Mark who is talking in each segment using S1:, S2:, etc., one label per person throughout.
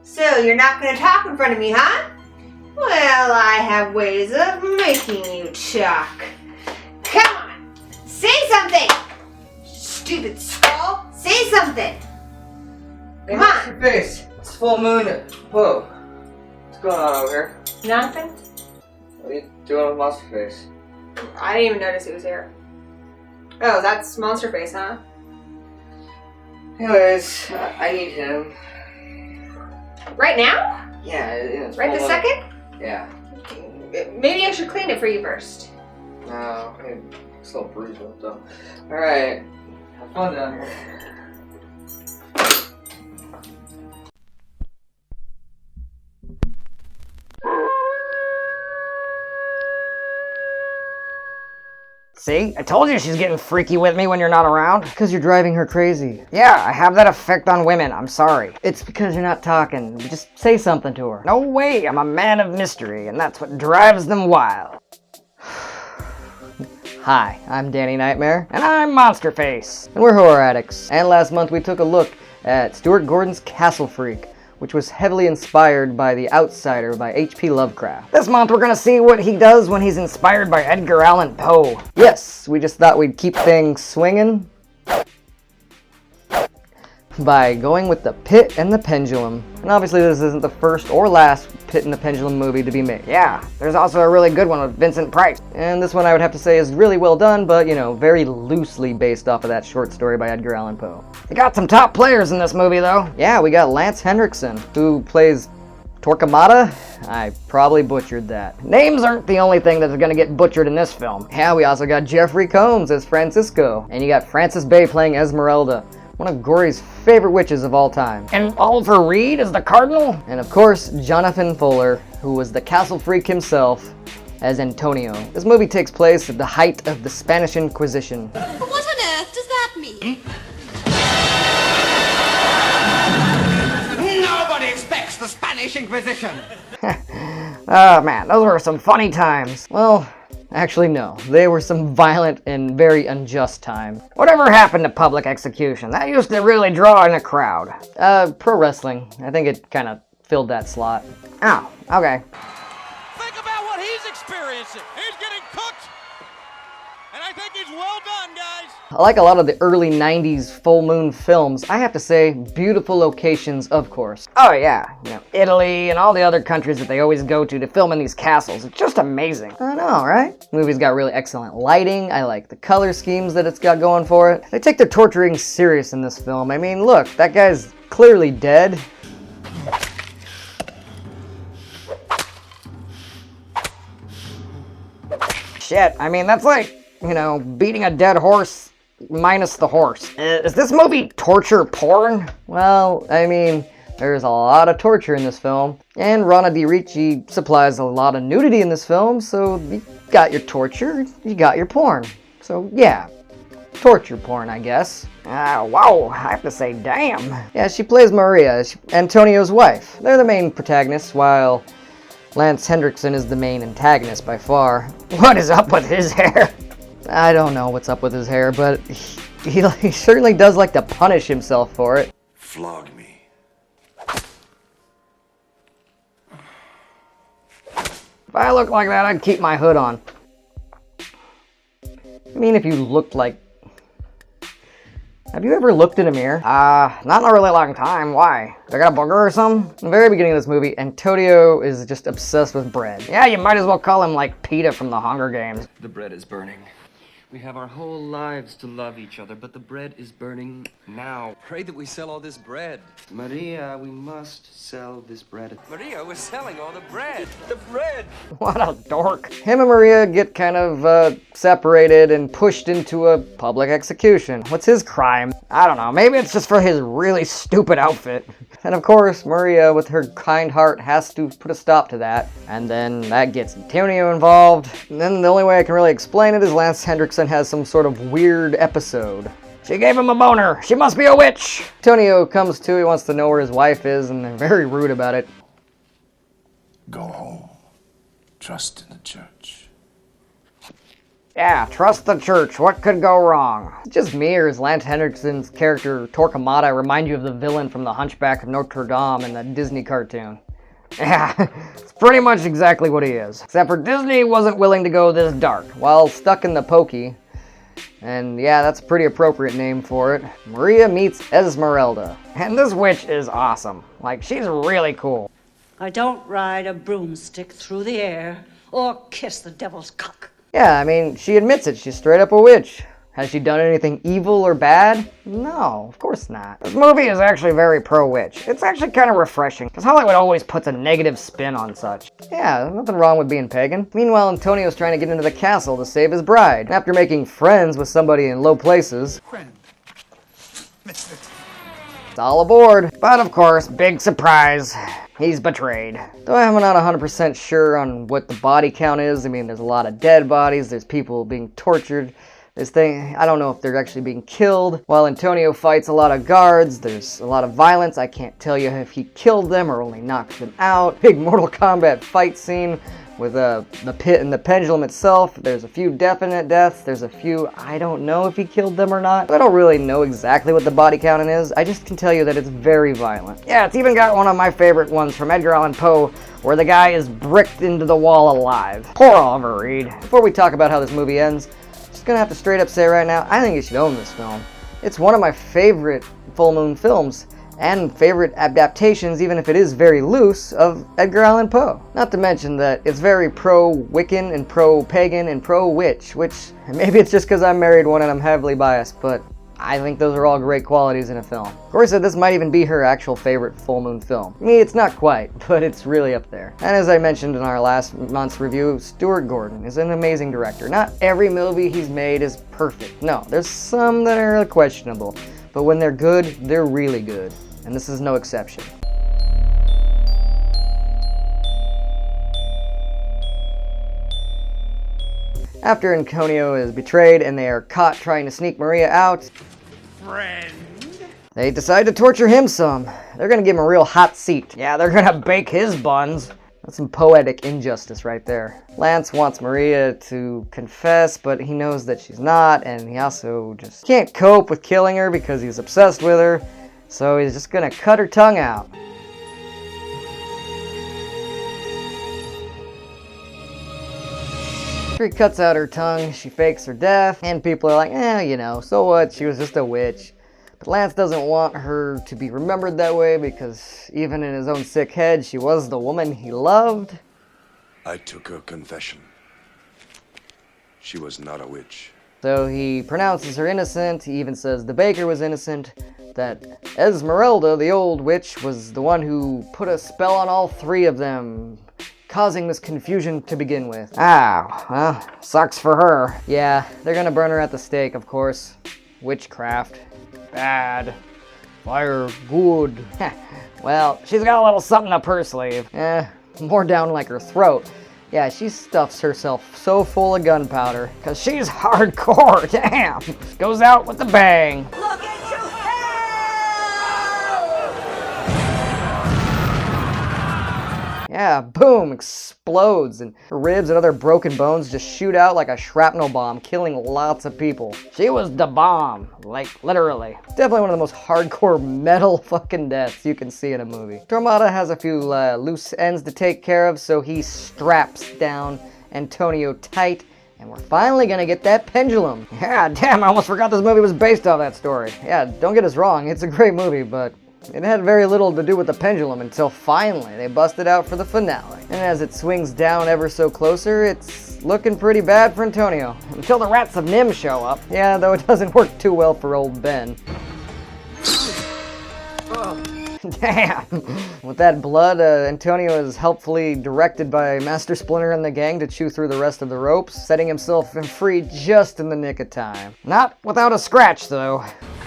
S1: So you're not gonna talk in front of me, huh? Well, I have ways of making you talk. Come on, say something! Stupid skull, say something! Come on!
S2: Monsterface! It's full moon. Whoa. What's going on over here?
S1: Nothing?
S2: What are you doing with Monsterface?
S1: I didn't even notice it was here. Oh, that's Monsterface, huh?
S2: Anyways, I need him.
S1: Right now?
S2: Yeah, it's
S1: Right this
S2: full moon.
S1: second?
S2: Yeah.
S1: Maybe I should clean it for you first.
S2: No, it's a little bruised up though. Alright. Have fun down here.
S3: See? I told you she's getting freaky with me when you're not around.
S2: Because you're driving her crazy.
S3: Yeah, I have that effect on women. I'm sorry.
S2: It's because you're not talking. Just say something to her.
S3: No way. I'm a man of mystery, and that's what drives them wild.
S2: Hi, I'm Danny Nightmare.
S3: And I'm Monsterface.
S2: And we're Horror Addicts. And last month we took a look at Stuart Gordon's Castle Freak, which was heavily inspired by The Outsider by H.P. Lovecraft.
S3: This month we're gonna see what he does when he's inspired by Edgar Allan Poe.
S2: Yes, we just thought we'd keep things swinging by going with The Pit and the Pendulum. And obviously this isn't the first or last Pit and the Pendulum movie to be made.
S3: Yeah, there's also a really good one with Vincent Price.
S2: And this one I would have to say is really well done, but you know, very loosely based off of that short story by Edgar Allan Poe.
S3: They got some top players in this movie though.
S2: Yeah, we got Lance Hendriksen, who plays Torquemada. I probably butchered that.
S3: Names aren't the only thing that's gonna get butchered in this film.
S2: Yeah, we also got Jeffrey Combs as Francisco, and you got Frances Bay playing Esmeralda, one of Gory's favorite witches of all time.
S3: And Oliver Reed is the Cardinal?
S2: And of course, Jonathan Fuller, who was the Castle Freak himself, as Antonio. This movie takes place at the height of the Spanish Inquisition.
S4: What on earth does that mean?
S5: Nobody expects the Spanish Inquisition.
S3: Oh man, those were some funny times.
S2: Well, actually no. They were some violent and very unjust times.
S3: Whatever happened to public execution? That used to really draw in a crowd.
S2: Pro wrestling. I think it kind of filled that slot.
S3: Oh, okay.
S5: Think about what he's experiencing. He's getting cooked. And I think he's well done, guys.
S2: I like a lot of the early 90s full moon films. I have to say, beautiful locations, of course.
S3: Oh yeah, you know, Italy and all the other countries that they always go to film in these castles. It's just amazing.
S2: I know, right? The movie's got really excellent lighting. I like the color schemes that it's got going for it. They take their torturing serious in this film. I mean, look, that guy's clearly dead.
S3: Shit, I mean, that's like, you know, beating a dead horse minus the horse. Is this movie torture porn?
S2: Well, I mean, there's a lot of torture in this film. And Rana Di Ricci supplies a lot of nudity in this film, so you got your torture, you got your porn. So yeah, torture porn, I guess.
S3: Wow, I have to say, damn.
S2: Yeah, she plays Maria, Antonio's wife. They're the main protagonists, while Lance Hendrickson is the main antagonist by far.
S3: What is up with his hair?
S2: I don't know what's up with his hair, but he certainly does like to punish himself for it.
S5: Flog me.
S3: If I looked like that, I'd keep my hood on.
S2: I mean, if you looked like... Have you ever looked in a mirror?
S3: Not in a really long time. Why? I got a booger or something?
S2: In the very beginning of this movie, Antonio is just obsessed with bread.
S3: Yeah, you might as well call him like PETA from the Hunger Games.
S6: The bread is burning. We have our whole lives to love each other, but the bread is burning now.
S5: Pray that we sell all this bread.
S6: Maria, we must sell this bread.
S5: Maria was selling all the bread. The bread.
S3: What a dork.
S2: Him and Maria get kind of separated and pushed into a public execution. What's his crime?
S3: I don't know, maybe it's just for his really stupid outfit.
S2: And of course, Maria, with her kind heart, has to put a stop to that. And then that gets Antonio involved. And then the only way I can really explain it is Lance Hendrickson has some sort of weird episode.
S3: She gave him a boner. She must be a witch.
S2: Antonio comes to, he wants to know where his wife is, and they're very rude about it.
S7: Go home. Trust in the church.
S3: Yeah, trust the church. What could go wrong?
S2: Is it just me, or is Lance Hendriksen's character Torquemada remind you of the villain from The Hunchback of Notre Dame in the Disney cartoon?
S3: Yeah, it's pretty much exactly what he is. Except for Disney wasn't willing to go this dark.
S2: While stuck in the pokey, and yeah, that's a pretty appropriate name for it, Maria meets Esmeralda.
S3: And this witch is awesome. Like, she's really cool.
S7: I don't ride a broomstick through the air or kiss the devil's cock.
S2: Yeah, I mean, she admits it. She's straight up a witch. Has she done anything evil or bad? No, of course not.
S3: This movie is actually very pro-witch. It's actually kind of refreshing, because Hollywood always puts a negative spin on such.
S2: Yeah, there's nothing wrong with being pagan. Meanwhile, Antonio's trying to get into the castle to save his bride. After making friends with somebody in low places, it's all aboard.
S3: But of course, big surprise, he's betrayed.
S2: Though I'm not 100% sure on what the body count is. I mean, there's a lot of dead bodies, there's people being tortured. I don't know if they're actually being killed. While Antonio fights a lot of guards, there's a lot of violence. I can't tell you if he killed them or only knocked them out. Big Mortal Kombat fight scene with the pit and the pendulum itself. There's a few definite deaths. There's a few, I don't know if he killed them or not. I don't really know exactly what the body count is. I just can tell you that it's very violent.
S3: Yeah, it's even got one of my favorite ones from Edgar Allan Poe, where the guy is bricked into the wall alive. Poor Oliver Reed.
S2: Before we talk about how this movie ends, gonna have to straight up say right now, I think you should own this film. It's one of my favorite full moon films and favorite adaptations, even if it is very loose, of Edgar Allan Poe. Not to mention that it's very pro-Wiccan and pro-pagan and pro-witch, which maybe it's just because I'm married one and I'm heavily biased, but I think those are all great qualities in a film. Corey said this might even be her actual favorite full moon film. Me, it's not quite, but it's really up there. And as I mentioned in our last month's review, Stuart Gordon is an amazing director. Not every movie he's made is perfect. No, there's some that are questionable, but when they're good, they're really good. And this is no exception. After Antonio is betrayed and they are caught trying to sneak Maria out, they decide to torture him some. They're gonna give him a real hot seat.
S3: Yeah, they're gonna bake his buns.
S2: That's some poetic injustice right there. Lance wants Maria to confess, but he knows that she's not, and he also just can't cope with killing her because he's obsessed with her, so he's just gonna cut her tongue out. After he cuts out her tongue, she fakes her death, and people are like, you know, so what, she was just a witch. But Lance doesn't want her to be remembered that way because even in his own sick head, she was the woman he loved.
S8: I took her confession. She was not a witch.
S2: So he pronounces her innocent. He even says the baker was innocent, that Esmeralda, the old witch, was the one who put a spell on all three of them, causing this confusion to begin with.
S3: Ah, well, sucks for her.
S2: Yeah, they're gonna burn her at the stake, of course. Witchcraft.
S3: Bad. Fire, good.
S2: Well,
S3: She's got a little something up her sleeve.
S2: more down like her throat. Yeah, she stuffs herself so full of gunpowder.
S3: Cause she's hardcore, damn. Goes out with a bang.
S7: Look at you!
S2: Yeah, boom, explodes, and her ribs and other broken bones just shoot out like a shrapnel bomb, killing lots of people.
S3: She was the bomb, like literally.
S2: Definitely one of the most hardcore metal fucking deaths you can see in a movie. Torquemada has a few loose ends to take care of, so he straps down Antonio tight, and we're finally gonna get that pendulum.
S3: Yeah, damn, I almost forgot this movie was based off that story.
S2: Yeah, don't get us wrong, it's a great movie, but it had very little to do with the pendulum until finally they busted out for the finale. And as it swings down ever so closer, it's looking pretty bad for Antonio.
S3: Until the rats of Nim show up.
S2: Yeah, though it doesn't work too well for old Ben.
S3: Damn.
S2: With that blood, Antonio is helpfully directed by Master Splinter and the gang to chew through the rest of the ropes, setting himself free just in the nick of time.
S3: Not without a scratch, though.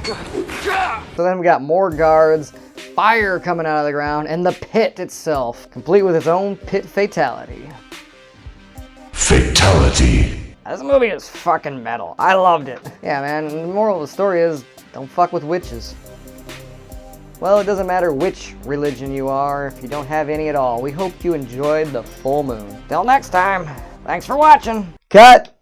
S2: So then we got more guards, fire coming out of the ground, and the pit itself, complete with its own pit fatality.
S8: Fatality.
S3: This movie is fucking metal. I loved it.
S2: Yeah, man, and the moral of the story is, don't fuck with witches. Well, it doesn't matter which religion you are, if you don't have any at all. We hope you enjoyed the full moon.
S3: Till next time, thanks for watching.
S2: Cut!